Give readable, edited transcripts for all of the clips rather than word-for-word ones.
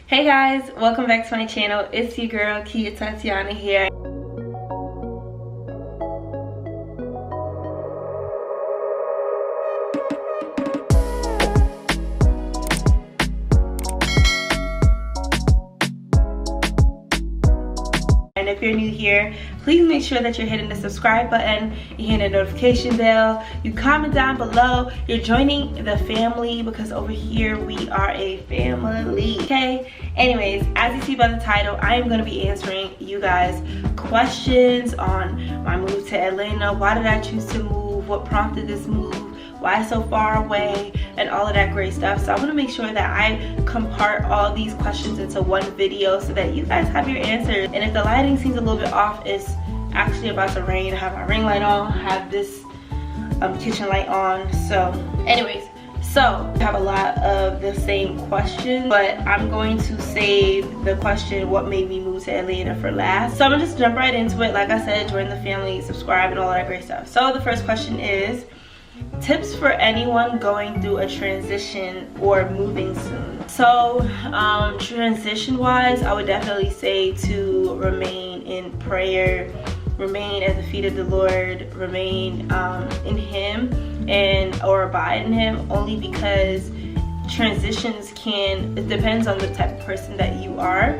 Hey guys, welcome back to my channel. It's your girl Kia Tatiana here. And if you're new here, please make sure that you're hitting the subscribe button, you hit the notification bell, you comment down below, you're joining the family because over here we are a family, okay? Anyways, as you see by the title, I am going to be answering you guys questions on my move to Atlanta. Why did I choose to move? What prompted this move? Why so far away? And all of that great stuff. So I want to make sure that I compart all these questions into one video so that you guys have your answers. And if the lighting seems a little bit off, it's actually about to rain. I have my ring light on, I have this kitchen light on. So anyways, so I have a lot of the same questions, but I'm going to save the question what made me move to Atlanta for last. So I'm gonna just jump right into it. Like I said, join the family, subscribe, and all that great stuff. So the first question is tips for anyone going through a transition or moving soon. So transition wise, I would definitely say to remain in prayer, remain at the feet of the Lord, remain in Him or abide in Him, only because transitions it depends on the type of person that you are,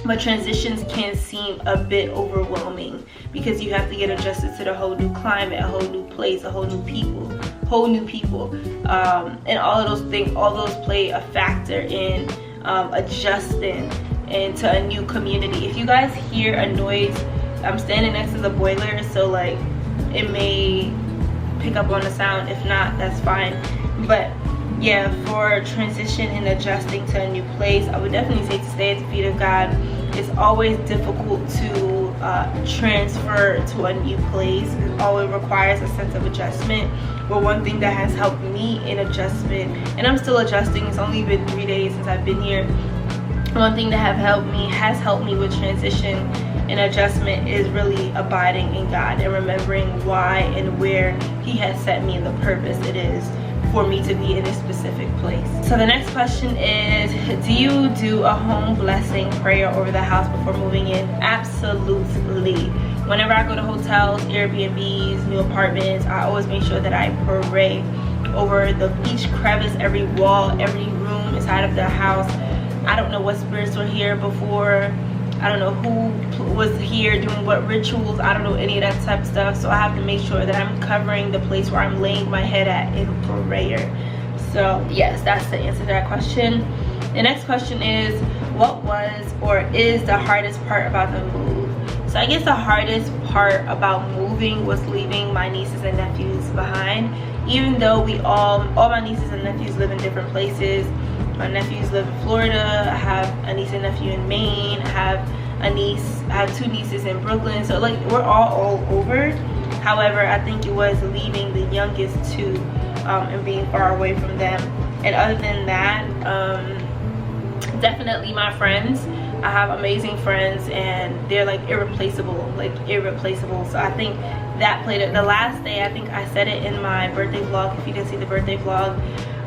but transitions can seem a bit overwhelming because you have to get adjusted to the whole new climate, a whole new place, a whole new people, and all of those things, all those play a factor in adjusting into a new community. If you guys hear a noise, I'm standing next to the boiler, so like it may pick up on the sound. If not, that's fine. But yeah, for transition and adjusting to a new place, I would definitely say to stay at the feet of God. It's always difficult to transfer to a new place. It always requires a sense of adjustment. But one thing that has helped me in adjustment, and I'm still adjusting, it's only been 3 days since I've been here. One thing that has helped me with transition and adjustment is really abiding in God and remembering why and where He has set me and the purpose it is for me to be in a specific place. So the next question is, do you do a home blessing prayer over the house before moving in? Absolutely. Whenever I go to hotels, Airbnbs, new apartments, I always make sure that I pray over each crevice, every wall, every room inside of the house. I don't know what spirits were here before. I don't know who was here doing what rituals. I don't know any of that type of stuff. So I have to make sure that I'm covering the place where I'm laying my head at in prayer. So yes, that's the answer to that question. The next question is, what was or is the hardest part about the move? So I guess the hardest part about moving was leaving my nieces and nephews behind. Even though all my nieces and nephews live in different places. My nephews live in Florida. I have a niece and nephew in Maine. I have two nieces in Brooklyn. So like we're all over. However, I think it was leaving the youngest two and being far away from them. And other than that, definitely my friends. I have amazing friends and they're like irreplaceable. So I think that played it. The last day, I think I said it in my birthday vlog. If you didn't see the birthday vlog,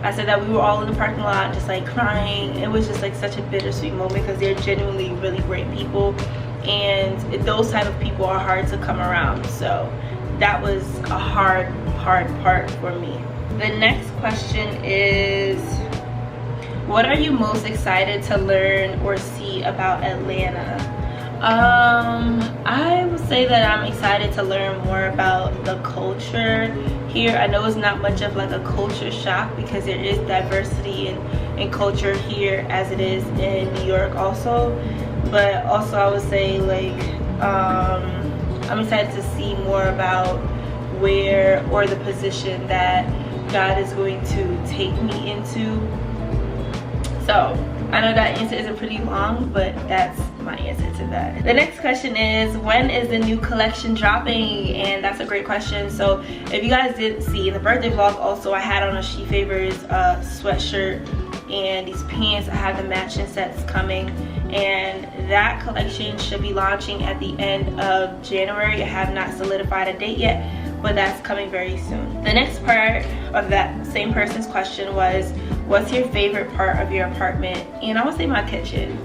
I said that we were all in the parking lot just like crying. It was just like such a bittersweet moment because they're genuinely really great people, and those type of people are hard to come around. So that was a hard part for me. The next question is, what are you most excited to learn or see about Atlanta? I would say that I'm excited to learn more about the culture here. I know it's not much of like a culture shock because there is diversity in culture here as it is in New York also. But also I would say like I'm excited to see more about where or the position that God is going to take me into. So I know that answer isn't pretty long, but that's my answer to that. The next question is, when is the new collection dropping? And that's a great question. So if you guys didn't see in the birthday vlog, also I had on a She Favors sweatshirt and these pants. I have the matching sets coming, and that collection should be launching at the end of January. I have not solidified a date yet, but that's coming very soon. The next part of that same person's question was, What's your favorite part of your apartment? And I would say my kitchen.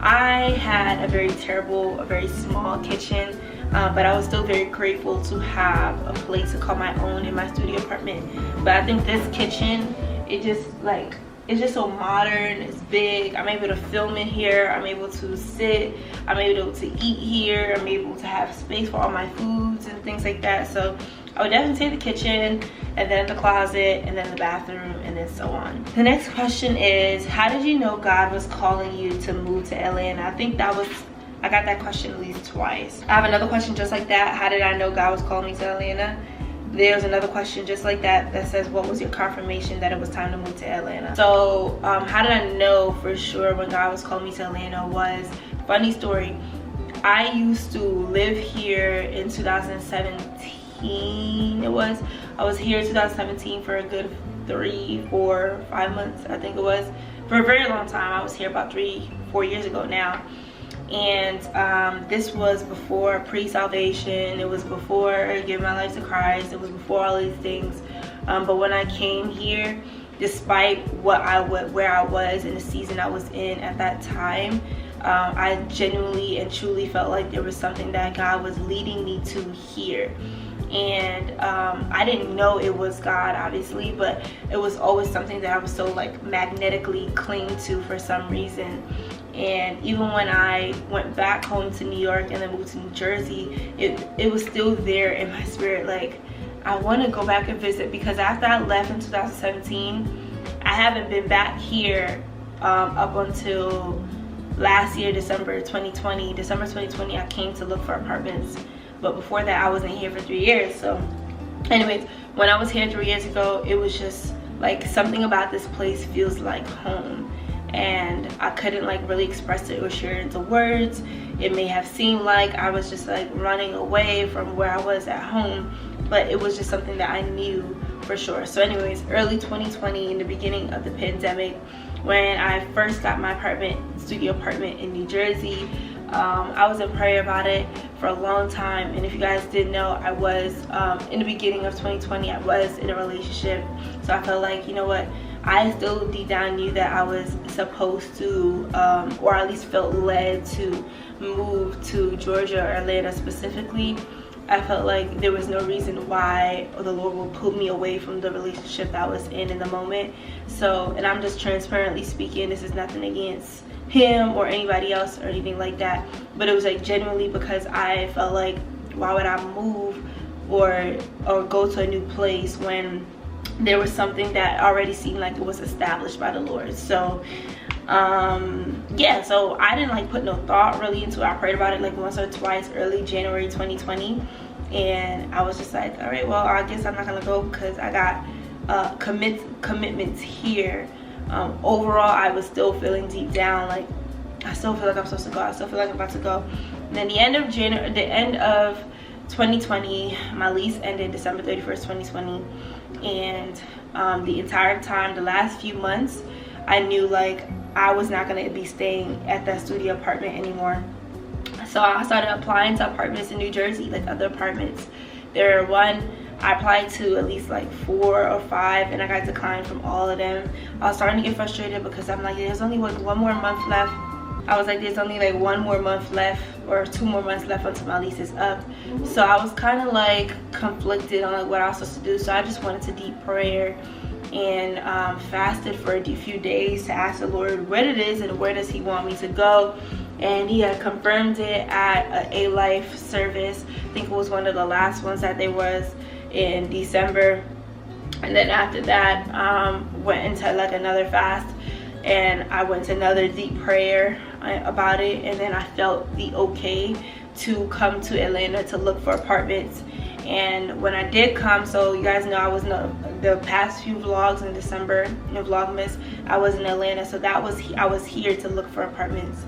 I had a very terrible, a very small kitchen, but I was still very grateful to have a place to call my own in my studio apartment. But I think this kitchen, it's just so modern, it's big. I'm able to film in here, I'm able to sit, I'm able to eat here, I'm able to have space for all my foods and things like that. So I would definitely say the kitchen, and then the closet, and then the bathroom, and then so on. The next question is, how did you know God was calling you to move to Atlanta? I got that question at least twice. I have another question just like that. How did I know God was calling me to Atlanta? There's another question just like that that says, what was your confirmation that it was time to move to Atlanta? So how did I know for sure when God was calling me to Atlanta was, funny story, I used to live here in 2017. I was here in 2017 for a good 3, 4, 5 months, I think it was. For a very long time. I was here about 3-4 years ago now. And this was before pre-salvation, it was before giving my life to Christ, it was before all these things. But when I came here, despite where I was in the season I was in at that time, I genuinely and truly felt like there was something that God was leading me to here. And I didn't know it was God, obviously, but it was always something that I was so like magnetically clinging to for some reason. And even when I went back home to New York and then moved to New Jersey, it was still there in my spirit, like I want to go back and visit, because after I left in 2017, I haven't been back here up until last year, December 2020. I came to look for apartments, but before that I wasn't here for 3 years. So anyways, when I was here 3 years ago, it was just like something about this place feels like home, and I couldn't like really express it or share it into words. It may have seemed like I was just like running away from where I was at home, but it was just something that I knew for sure. So anyways, early 2020, in the beginning of the pandemic, when I first got my studio apartment in New Jersey, I was in prayer about it for a long time. And if you guys didn't know, I was in the beginning of 2020, I was in a relationship. So I felt like, you know what, I still deep down knew that I was supposed to, or at least felt led to move to Georgia or Atlanta specifically. I felt like there was no reason why the Lord will pull me away from the relationship that I was in the moment. So, and I'm just transparently speaking, this is nothing against him or anybody else or anything like that, but it was like genuinely because I felt like, why would I move or go to a new place when there was something that already seemed like it was established by the Lord? So yeah, so I didn't like put no thought really into it. I prayed about it like once or twice early January 2020, and I was just like, all right, well, I guess I'm not gonna go because I got commitments here. Overall, I was still feeling deep down like I still feel like I'm supposed to go, I still feel like I'm about to go. And then the end of 2020, my lease ended December 31st, 2020, and the entire time, the last few months, I knew like I was not going to be staying at that studio apartment anymore. So I started applying to apartments in New Jersey, like other apartments. I applied to at least like 4 or 5, and I got declined from all of them. I was starting to get frustrated because I'm like, there's only like 1 more month left. I was like, there's only like 1 more month left or 2 more months left until my lease is up. So I was kind of like conflicted on like what I was supposed to do. So I just went into deep prayer and fasted for a few days to ask the Lord what it is and where does he want me to go. And he had confirmed it at a life service. I think it was one of the last ones that there was in December. And then after that, went into like another fast, and I went to another deep prayer about it. And then I felt the okay to come to Atlanta to look for apartments. And when I did come, so you guys know I was in the past few vlogs in December, in Vlogmas, I was in Atlanta. So that was, I was here to look for apartments.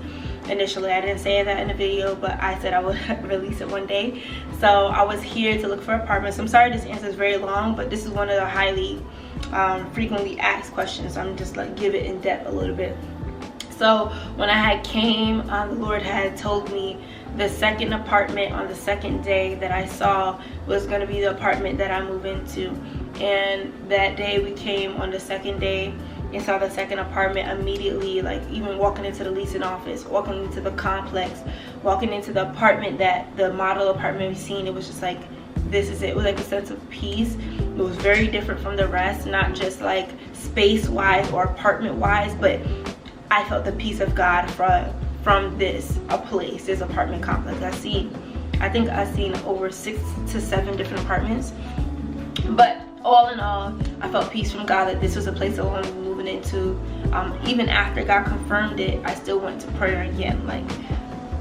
Initially, I didn't say that in the video, but I said I would release it one day. So I was here to look for apartments. I'm sorry this answer is very long, but this is one of the highly frequently asked questions. I'm just like give it in depth a little bit. So when I had came, the Lord had told me the second apartment on the second day that I saw was going to be the apartment that I move into. And that day we came on the second day, and saw the second apartment immediately, like even walking into the leasing office, walking into the complex, walking into the apartment, that the model apartment we've seen, it was just like, this is it. It was like a sense of peace. It was very different from the rest, not just like space wise or apartment wise, but I felt the peace of God from this apartment complex. I think I've seen over 6 to 7 different apartments, but all in all, I felt peace from God that this was a place I wanted to be moving into. Even after God confirmed it, I still went to prayer again, like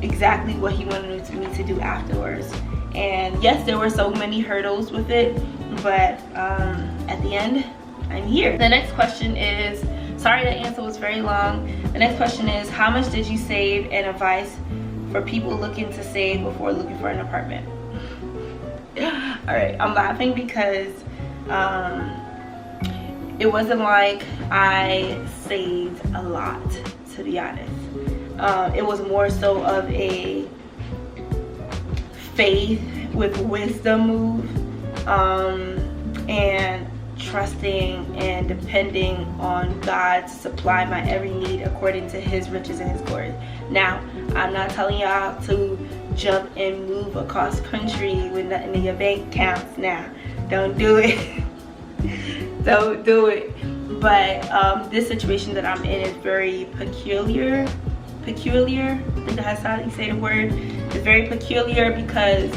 exactly what he wanted me to do afterwards. And yes, there were so many hurdles with it, but at the end, I'm here. The next question is, sorry that answer was very long. The next question is, how much did you save, and advice for people looking to save before looking for an apartment? All right, I'm laughing because it wasn't like I saved a lot, to be honest. It was more so of a faith with wisdom move, and trusting and depending on God to supply my every need according to his riches and his glory. Now, I'm not telling y'all to jump and move across country with nothing in your bank accounts. Now, don't do it. Don't do it. But this situation that I'm in is very peculiar. I think that's how you say the word. It's very peculiar because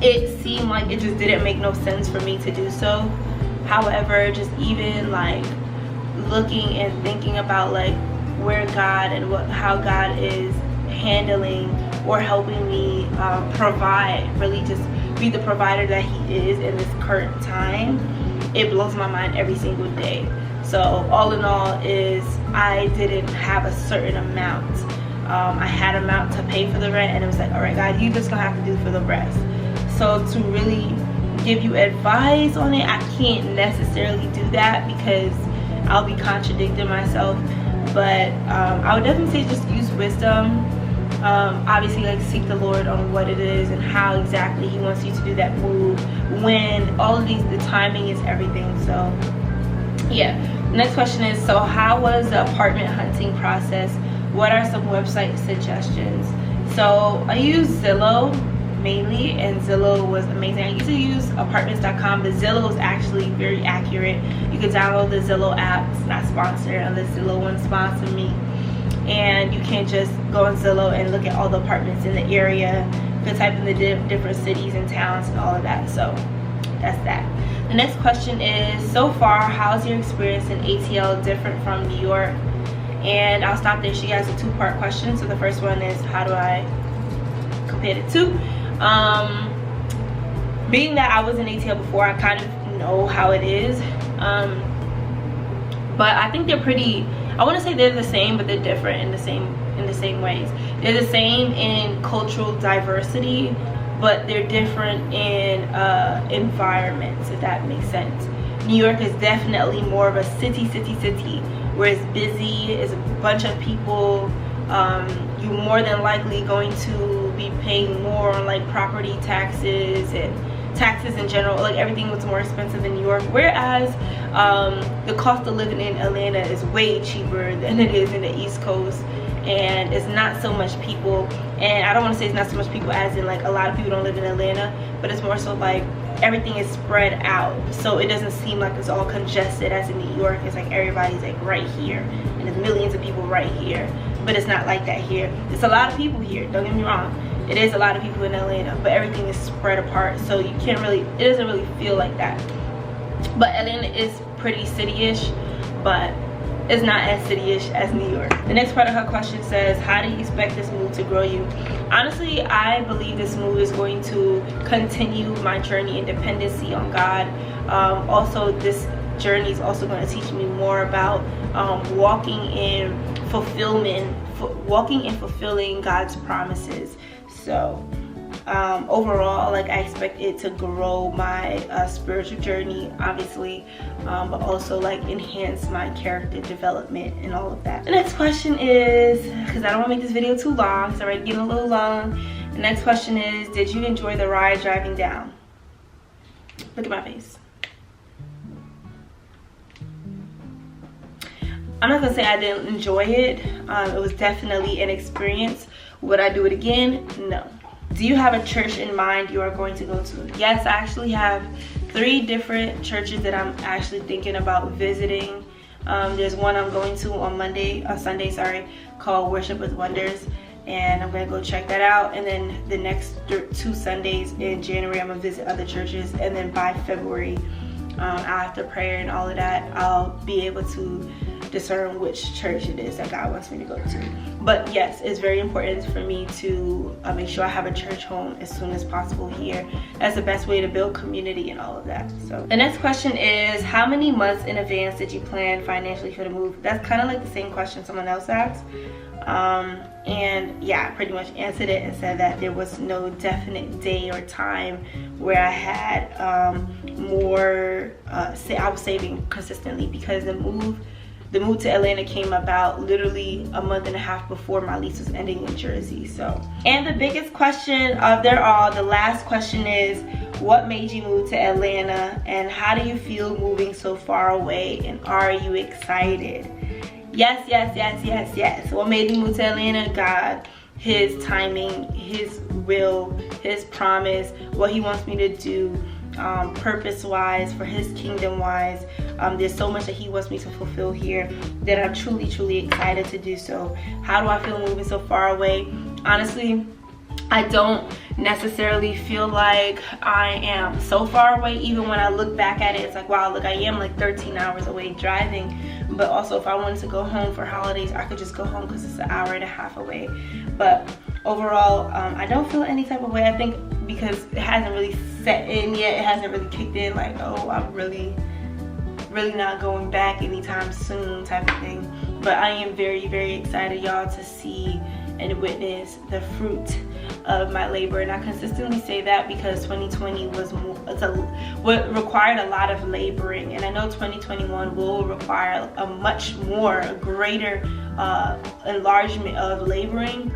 it seemed like it just didn't make no sense for me to do so. However, just even like looking and thinking about like where God and how God is handling or helping me provide, really just be the provider that he is in this current time, it blows my mind every single day. So all in all is I didn't have a certain amount. I had an amount to pay for the rent, and it was like, all right, God, you just gonna have to do for the rest. So to really give you advice on it, I can't necessarily do that because I'll be contradicting myself. But I would definitely say just use wisdom. Obviously, like, seek the Lord on what it is and how exactly he wants you to do that move, when all of these, the timing is everything. So yeah. The next question is, so how was the apartment hunting process? What are some website suggestions? So I use Zillow mainly, and Zillow was amazing. I used to use apartments.com, but Zillow is actually very accurate. You can download the Zillow app. It's not sponsored unless Zillow wants to sponsor me. And you can't just go on Zillow and look at all the apartments in the area. You can type in the different cities and towns and all of that. So that's that. The next question is, so far, how's your experience in ATL different from New York? And I'll stop there. She has a 2-part question. So the first one is, how do I compare the two? Being that I was in ATL before, I kind of know how it is. But I think they're pretty, I want to say they're the same, but they're different in the same ways. They're the same in cultural diversity, but they're different in environments, if that makes sense. New York is definitely more of a city, where it's busy, it's a bunch of people. You're more than likely going to be paying more on like property taxes and taxes in general. Like, everything was more expensive in New York, whereas the cost of living in Atlanta is way cheaper than it is in the East Coast. And it's not so much people, and I don't want to say it's not so much people as in like a lot of people don't live in Atlanta, but it's more so like everything is spread out, so it doesn't seem like it's all congested as in New York. It's like everybody's like right here, and there's millions of people right here, but it's not like that here. It's a lot of people here, don't get me wrong, it is a lot of people in Atlanta, but everything is spread apart, so you can't really, it doesn't really feel like that. But Atlanta is pretty city-ish, but it's not as city-ish as New York. The next part of her question says, how do you expect this move to grow you? Honestly, I believe this move is going to continue my journey in dependency on God. Also, this journey is also going to teach me more about walking in fulfilling God's promises. So overall, like, I expect it to grow my spiritual journey, obviously, but also like enhance my character development and all of that. The next question is, because I don't want to make this video too long, it's already getting a little long. The next question is, did you enjoy the ride driving down? Look at my face. I'm not gonna say I didn't enjoy it. It was definitely an experience. Would I do it again? No. Do you have a church in mind you are going to go to? Yes, I actually have 3 different churches that I'm actually thinking about visiting. There's one I'm going to on Sunday, called Worship with Wonders, and I'm gonna go check that out. And then the next 2 Sundays in January, I'm gonna visit other churches, and then by February, after prayer and all of that, I'll be able to discern which church it is that God wants me to go to. But yes, it's very important for me to make sure I have a church home as soon as possible here. That's the best way to build community and all of that. So the next question is, how many months in advance did you plan financially for the move? That's kind of like the same question someone else asked. And yeah, I pretty much answered it and said that there was no definite day or time where I had I was saving consistently, because the move to Atlanta came about literally a month and a half before my lease was ending in Jersey. So, and the biggest question of them all, the last question, is what made you move to Atlanta, and how do you feel moving so far away, and are you excited? Yes, yes, yes, yes, yes. What made me move to Atlanta? God, his timing, his will, his promise, what he wants me to do, purpose-wise, for his kingdom-wise. There's so much that he wants me to fulfill here that I'm truly, truly excited to do so. How do I feel moving so far away? Honestly, I don't necessarily feel like I am so far away. Even when I look back at it, it's like, wow, look, I am like 13 hours away driving. But also, if I wanted to go home for holidays, I could just go home because it's an hour and a half away. But overall, I don't feel any type of way. I think because it hasn't really set in yet, it hasn't really kicked in, like, oh, I'm really not going back anytime soon type of thing. But I am very, very excited, y'all, to see and witness the fruit of my labor. And I consistently say that because 2020 was what required a lot of laboring, and I know 2021 will require a greater enlargement of laboring.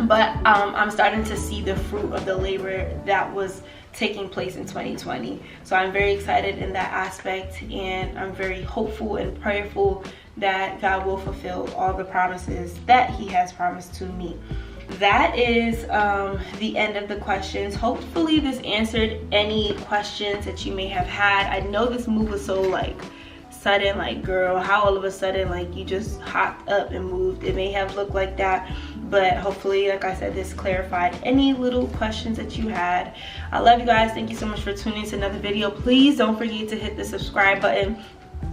But I'm starting to see the fruit of the labor that was taking place in 2020. So I'm very excited in that aspect, and I'm very hopeful and prayerful that God will fulfill all the promises that he has promised to me. That is the end of the questions. Hopefully this answered any questions that you may have had. I know this move was so like sudden, like, girl, how all of a sudden like you just hopped up and moved. It may have looked like that, but hopefully, like I said, this clarified any little questions that you had. I love you guys. Thank you so much for tuning to another video. Please don't forget to hit the subscribe button.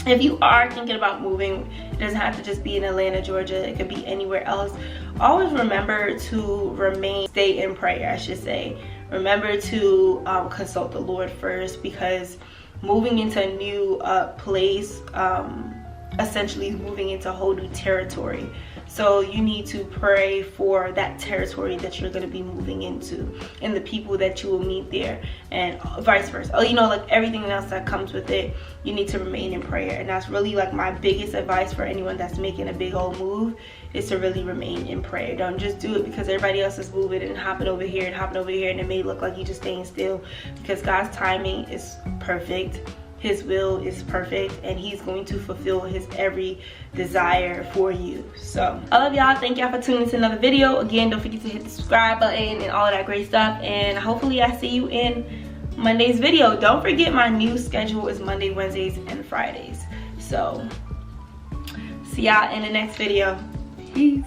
If you are thinking about moving, it doesn't have to just be in Atlanta, Georgia. It could be anywhere else. Always remember to stay in prayer, I should say. Remember to consult the Lord first, because moving into a new place essentially is moving into a whole new territory. So you need to pray for that territory that you're going to be moving into, and the people that you will meet there, and vice versa. Oh, you know, like everything else that comes with it, you need to remain in prayer. And that's really like my biggest advice for anyone that's making a big old move, is to really remain in prayer. Don't just do it because everybody else is moving and hopping over here and hopping over here, and it may look like you're just staying still, because God's timing is perfect. His will is perfect, and he's going to fulfill his every desire for you. So I love y'all. Thank y'all for tuning to another video. Again, don't forget to hit the subscribe button and all of that great stuff, and hopefully I see you in Monday's video. Don't forget, my new schedule is Monday, Wednesdays, and Fridays. So see y'all in the next video. Peace.